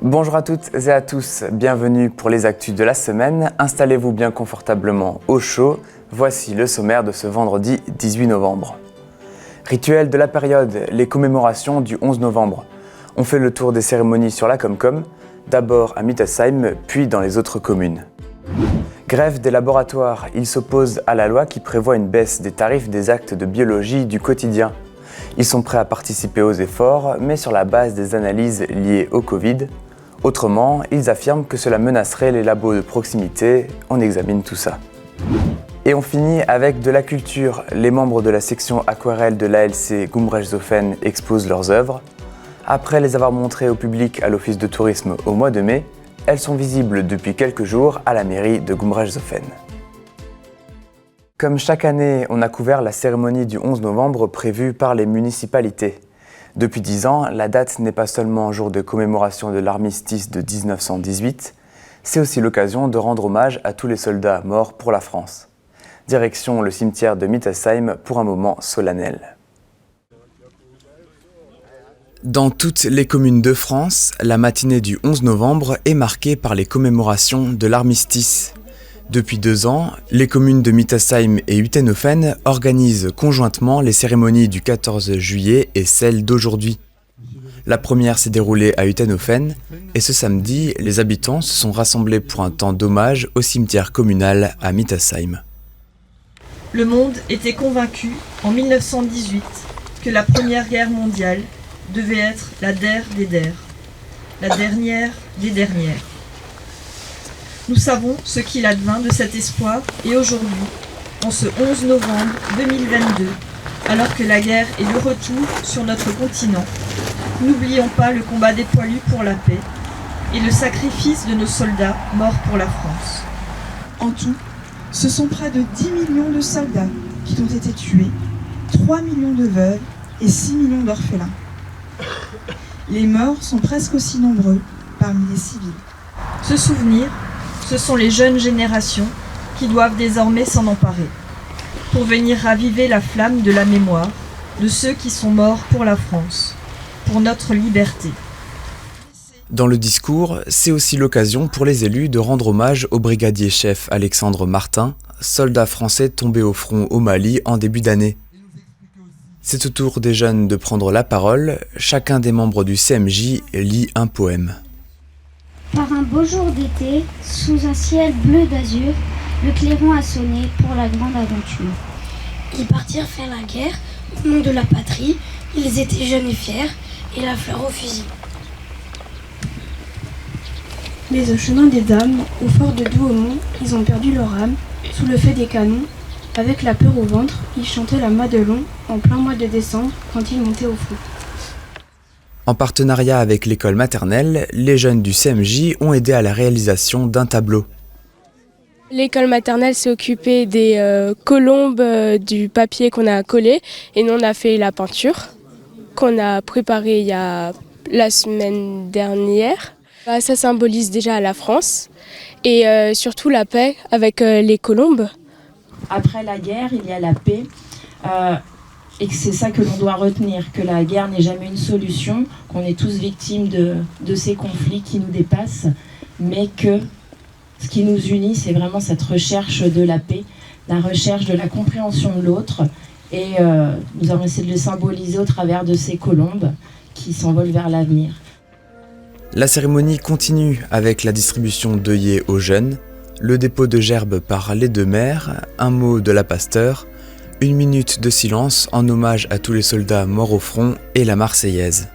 Bonjour à toutes et à tous, bienvenue pour les actus de la semaine. Installez-vous bien confortablement au chaud. Voici le sommaire de ce vendredi 18 novembre. Rituel de la période, les commémorations du 11 novembre. On fait le tour des cérémonies sur la Comcom, d'abord à Mittelsheim, puis dans les autres communes. Grève des laboratoires, ils s'opposent à la loi qui prévoit une baisse des tarifs des actes de biologie du quotidien. Ils sont prêts à participer aux efforts, mais sur la base des analyses liées au Covid. Autrement, ils affirment que cela menacerait les labos de proximité. On examine tout ça. Et on finit avec de la culture. Les membres de la section aquarelle de l'ALC Gumbrechtshofen exposent leurs œuvres. Après les avoir montrées au public à l'office de tourisme au mois de mai, elles sont visibles depuis quelques jours à la mairie de Gumbrechtshofen. Comme chaque année, on a couvert la cérémonie du 11 novembre prévue par les municipalités. Depuis 10 ans, la date n'est pas seulement un jour de commémoration de l'armistice de 1918, c'est aussi l'occasion de rendre hommage à tous les soldats morts pour la France. Direction le cimetière de Mittelsheim pour un moment solennel. Dans toutes les communes de France, la matinée du 11 novembre est marquée par les commémorations de l'armistice. Depuis 2 ans, les communes de Mittelsheim et Utenhofen organisent conjointement les cérémonies du 14 juillet et celles d'aujourd'hui. La première s'est déroulée à Utenhofen et ce samedi, les habitants se sont rassemblés pour un temps d'hommage au cimetière communal à Mittelsheim. Le monde était convaincu en 1918 que la Première Guerre mondiale devait être la der des der, la dernière des dernières. Nous savons ce qu'il advint de cet espoir et aujourd'hui, en ce 11 novembre 2022, alors que la guerre est de retour sur notre continent, n'oublions pas le combat des poilus pour la paix et le sacrifice de nos soldats morts pour la France. En tout, ce sont près de 10 millions de soldats qui ont été tués, 3 millions de veuves et 6 millions d'orphelins. Les morts sont presque aussi nombreux parmi les civils. Ce souvenir, ce sont les jeunes générations qui doivent désormais s'en emparer, pour venir raviver la flamme de la mémoire de ceux qui sont morts pour la France, pour notre liberté. Dans le discours, c'est aussi l'occasion pour les élus de rendre hommage au brigadier chef Alexandre Martin, soldat français tombé au front au Mali en début d'année. C'est au tour des jeunes de prendre la parole. Chacun des membres du CMJ lit un poème. Par un beau jour d'été, sous un ciel bleu d'azur, le clairon a sonné pour la grande aventure. Ils partirent faire la guerre au nom de la patrie. Ils étaient jeunes et fiers, et la fleur au fusil. Mais au chemin des dames, au fort de Douaumont, ils ont perdu leur âme, sous le feu des canons. Avec la peur au ventre, ils chantaient la Madelon en plein mois de décembre quand ils montaient au feu. En partenariat avec l'école maternelle, les jeunes du CMJ ont aidé à la réalisation d'un tableau. L'école maternelle s'est occupée des colombes, du papier qu'on a collé et nous on a fait la peinture qu'on a préparée il y a la semaine dernière. Ça symbolise déjà la France et surtout la paix avec les colombes. Après la guerre, il y a la paix. Et que c'est ça que l'on doit retenir, que la guerre n'est jamais une solution, qu'on est tous victimes de ces conflits qui nous dépassent, mais que ce qui nous unit, c'est vraiment cette recherche de la paix, la recherche de la compréhension de l'autre, et nous avons essayé de le symboliser au travers de ces colombes qui s'envolent vers l'avenir. La cérémonie continue avec la distribution d'œillets aux jeunes, le dépôt de gerbes par les deux mères, un mot de la pasteur, 1 minute de silence en hommage à tous les soldats morts au front et la Marseillaise.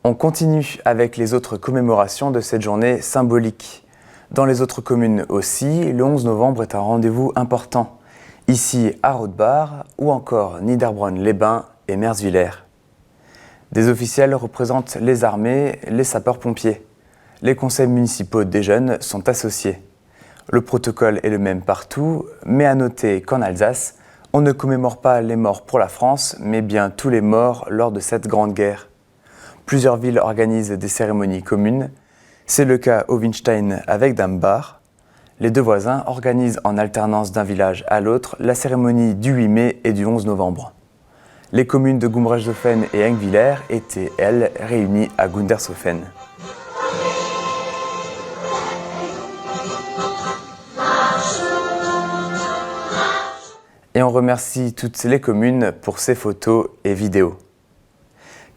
On continue avec les autres commémorations de cette journée symbolique. Dans les autres communes aussi, le 11 novembre est un rendez-vous important. Ici à Rothbard ou encore Niederbronn-les-Bains et Merswiller. Des officiels représentent les armées, les sapeurs-pompiers. Les conseils municipaux des jeunes sont associés. Le protocole est le même partout, mais à noter qu'en Alsace, On ne commémore pas les morts pour la France, mais bien tous les morts lors de cette grande guerre. Plusieurs villes organisent des cérémonies communes. C'est le cas au Winstein avec Dambar. Les deux voisins organisent en alternance d'un village à l'autre la cérémonie du 8 mai et du 11 novembre. Les communes de Gumbrechtshofen et Engwiller étaient, elles, réunies à Gundershofen. Et on remercie toutes les communes pour ces photos et vidéos.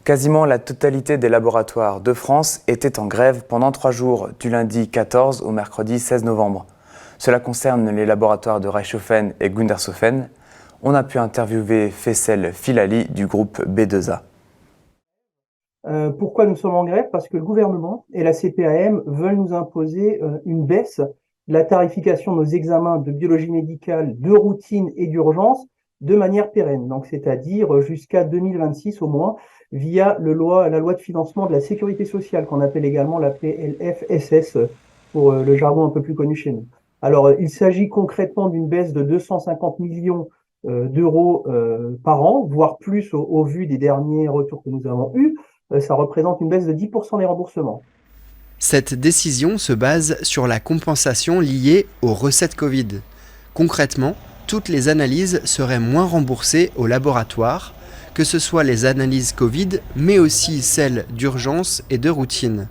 Quasiment la totalité des laboratoires de France était en grève pendant 3 jours, du lundi 14 au mercredi 16 novembre. Cela concerne les laboratoires de Reichshofen et Gundershofen. On a pu interviewer Faisal Filali du groupe B2A. Pourquoi nous sommes en grève? Parce que le gouvernement et la CPAM veulent nous imposer une baisse de la tarification de nos examens de biologie médicale, de routine et d'urgence de manière pérenne, donc c'est-à-dire jusqu'à 2026 au moins, via la loi de financement de la sécurité sociale, qu'on appelle également la PLFSS, pour le jargon un peu plus connu chez nous. Alors, il s'agit concrètement d'une baisse de 250 millions d'euros par an, voire plus au vu des derniers retours que nous avons eus. Ça représente une baisse de 10% des remboursements. Cette décision se base sur la compensation liée aux recettes Covid. Concrètement, toutes les analyses seraient moins remboursées au laboratoire, que ce soit les analyses Covid, mais aussi celles d'urgence et de routine.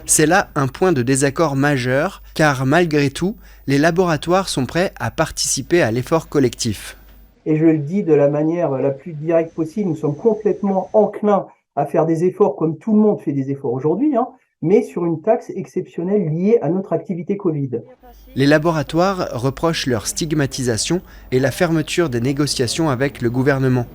C'est là un point de désaccord majeur, car malgré tout, les laboratoires sont prêts à participer à l'effort collectif. Et je le dis de la manière la plus directe possible, nous sommes complètement enclins à faire des efforts comme tout le monde fait des efforts aujourd'hui, mais sur une taxe exceptionnelle liée à notre activité Covid. Les laboratoires reprochent leur stigmatisation et la fermeture des négociations avec le gouvernement.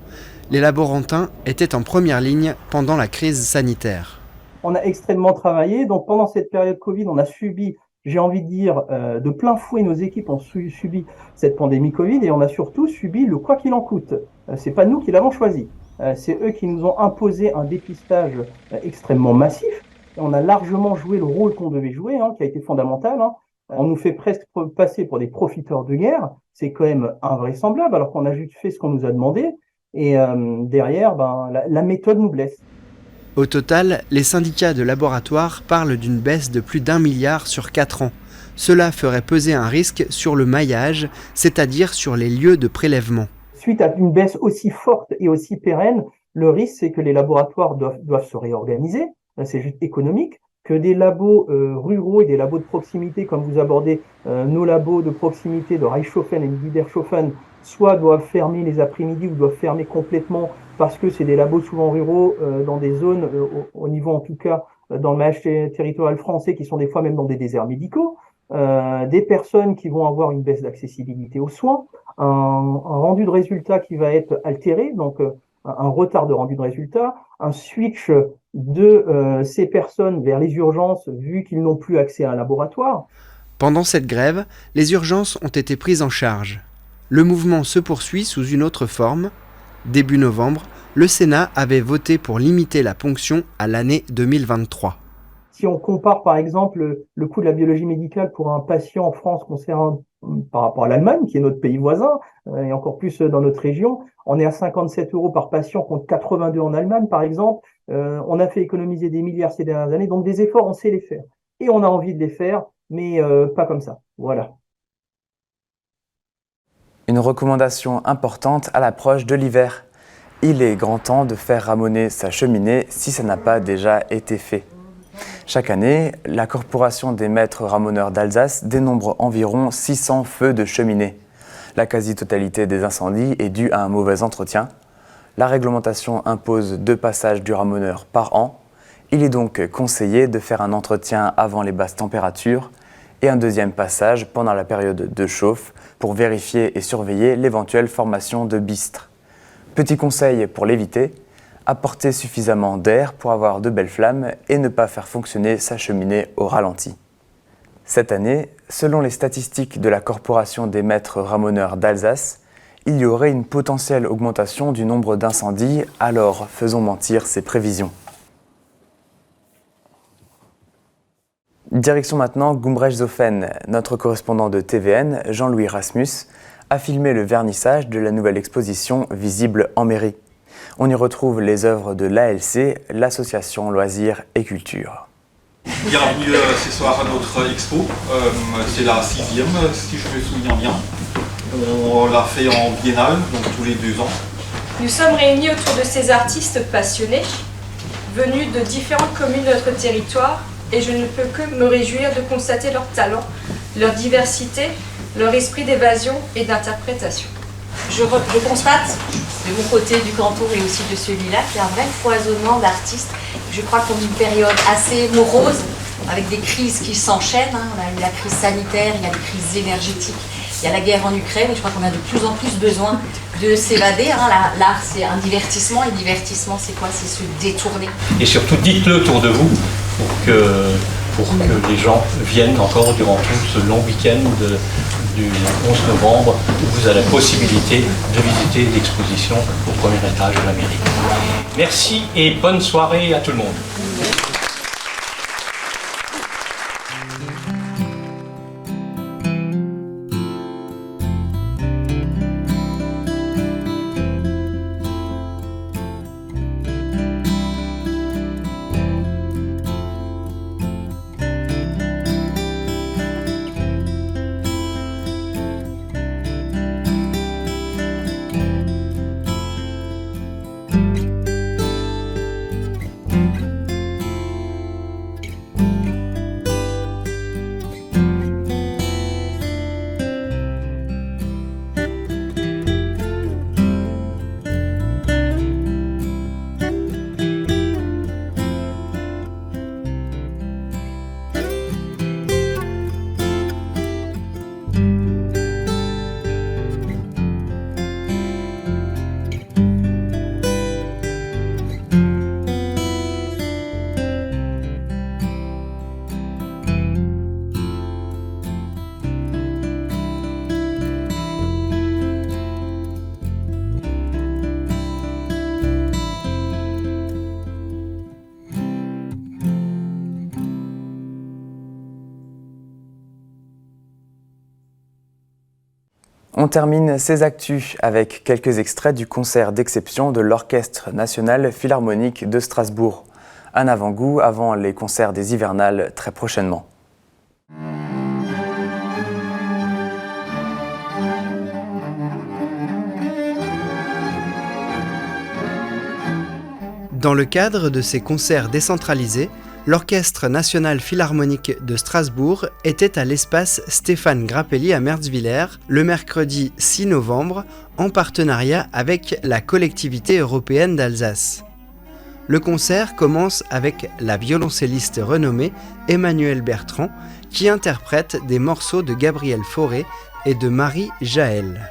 Les laborantins étaient en première ligne pendant la crise sanitaire. On a extrêmement travaillé, donc pendant cette période Covid, on a subi, j'ai envie de dire, de plein fouet, nos équipes ont subi cette pandémie Covid et on a surtout subi le quoi qu'il en coûte. C'est pas nous qui l'avons choisi. C'est eux qui nous ont imposé un dépistage extrêmement massif. Et on a largement joué le rôle qu'on devait jouer, qui a été fondamental. On nous fait presque passer pour des profiteurs de guerre. C'est quand même invraisemblable, alors qu'on a juste fait ce qu'on nous a demandé. Et derrière, la méthode nous blesse. Au total, les syndicats de laboratoires parlent d'une baisse de plus d'1 milliard sur 4 ans. Cela ferait peser un risque sur le maillage, c'est-à-dire sur les lieux de prélèvement. Suite à une baisse aussi forte et aussi pérenne, le risque, c'est que les laboratoires doivent se réorganiser. C'est juste économique, que des labos ruraux et des labos de proximité, comme vous abordez nos labos de proximité de Reichshofen et de Gundershofen, soit doivent fermer les après-midi ou doivent fermer complètement parce que c'est des labos souvent ruraux dans des zones, au niveau en tout cas dans le maillage territorial français, qui sont des fois même dans des déserts médicaux, des personnes qui vont avoir une baisse d'accessibilité aux soins, un rendu de résultat qui va être altéré, donc un retard de rendu de résultat, un switch de ces personnes vers les urgences vu qu'ils n'ont plus accès à un laboratoire. Pendant cette grève, les urgences ont été prises en charge. Le mouvement se poursuit sous une autre forme. Début novembre, le Sénat avait voté pour limiter la ponction à l'année 2023. Si on compare par exemple le coût de la biologie médicale pour un patient en France concernant par rapport à l'Allemagne, qui est notre pays voisin, et encore plus dans notre région, on est à 57 € par patient contre 82 en Allemagne par exemple. On a fait économiser des milliards ces dernières années, donc des efforts on sait les faire. Et on a envie de les faire, mais pas comme ça. Voilà. Une recommandation importante à l'approche de l'hiver. Il est grand temps de faire ramoner sa cheminée si ça n'a pas déjà été fait. Chaque année, la Corporation des maîtres ramoneurs d'Alsace dénombre environ 600 feux de cheminée. La quasi-totalité des incendies est due à un mauvais entretien. La réglementation impose 2 passages du ramoneur par an. Il est donc conseillé de faire un entretien avant les basses températures et un deuxième passage pendant la période de chauffe pour vérifier et surveiller l'éventuelle formation de bistre. Petit conseil pour l'éviter, apporter suffisamment d'air pour avoir de belles flammes et ne pas faire fonctionner sa cheminée au ralenti. Cette année, selon les statistiques de la Corporation des maîtres ramoneurs d'Alsace, il y aurait une potentielle augmentation du nombre d'incendies, alors faisons mentir ces prévisions. Direction maintenant Gumbrechtshofen. Notre correspondant de TVN, Jean-Louis Rasmus, a filmé le vernissage de la nouvelle exposition visible en mairie. On y retrouve les œuvres de l'ALC, l'association Loisirs et Culture. Bienvenue ce soir à notre expo. C'est la 6e, si je me souviens bien. On l'a fait en biennale, donc tous les 2 ans. Nous sommes réunis autour de ces artistes passionnés, venus de différentes communes de notre territoire, et je ne peux que me réjouir de constater leur talent, leur diversité, leur esprit d'évasion et d'interprétation. Je constate, de mon côté du canton et aussi de celui-là, qu'il y a un vrai foisonnement d'artistes. Je crois qu'on vit une période assez morose, avec des crises qui s'enchaînent. On a eu la crise sanitaire, il y a les crises énergétiques, il y a la guerre en Ukraine, et je crois qu'on a de plus en plus besoin de s'évader. L'art, c'est un divertissement, et le divertissement, c'est quoi? C'est se détourner. Et surtout, dites-le autour de vous pour que les gens viennent encore durant tout ce long week-end du 11 novembre, où vous avez la possibilité de visiter l'exposition au premier étage de la mairie. Merci et bonne soirée à tout le monde. On termine ces actus avec quelques extraits du concert d'exception de l'Orchestre national philharmonique de Strasbourg. Un avant-goût avant les concerts des hivernales très prochainement. Dans le cadre de ces concerts décentralisés, l'Orchestre national philharmonique de Strasbourg était à l'espace Stéphane Grappelli à Merzwiller le mercredi 6 novembre en partenariat avec la collectivité européenne d'Alsace. Le concert commence avec la violoncelliste renommée Emmanuelle Bertrand qui interprète des morceaux de Gabriel Fauré et de Marie Jaël.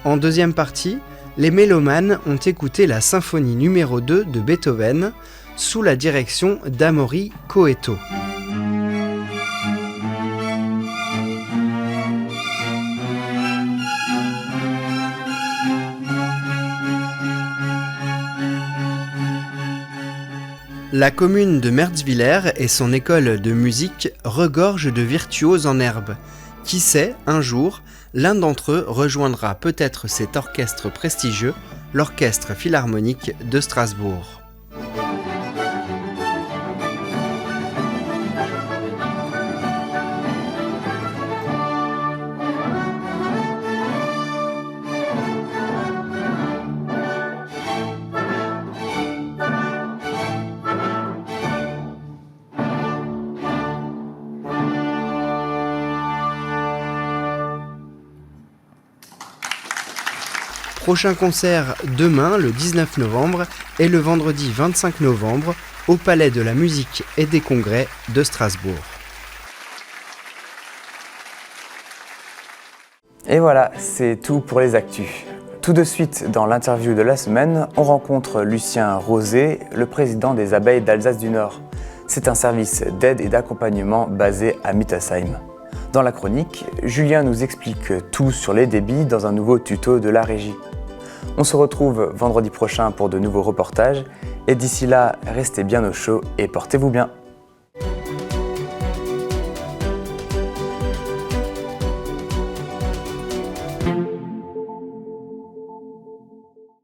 En deuxième partie, les mélomanes ont écouté la symphonie numéro 2 de Beethoven sous la direction d'Amaury Coetto. La commune de Merzwiller et son école de musique regorgent de virtuoses en herbe. Qui sait, un jour, l'un d'entre eux rejoindra peut-être cet orchestre prestigieux, l'Orchestre philharmonique de Strasbourg. Prochain concert demain, le 19 novembre, et le vendredi 25 novembre, au Palais de la Musique et des Congrès de Strasbourg. Et voilà, c'est tout pour les actus. Tout de suite, dans l'interview de la semaine, on rencontre Lucien Rosé, le président des abeilles d'Alsace du Nord. C'est un service d'aide et d'accompagnement basé à Mittersheim. Dans la chronique, Julien nous explique tout sur les débits dans un nouveau tuto de la régie. On se retrouve vendredi prochain pour de nouveaux reportages et d'ici là, restez bien au chaud et portez-vous bien.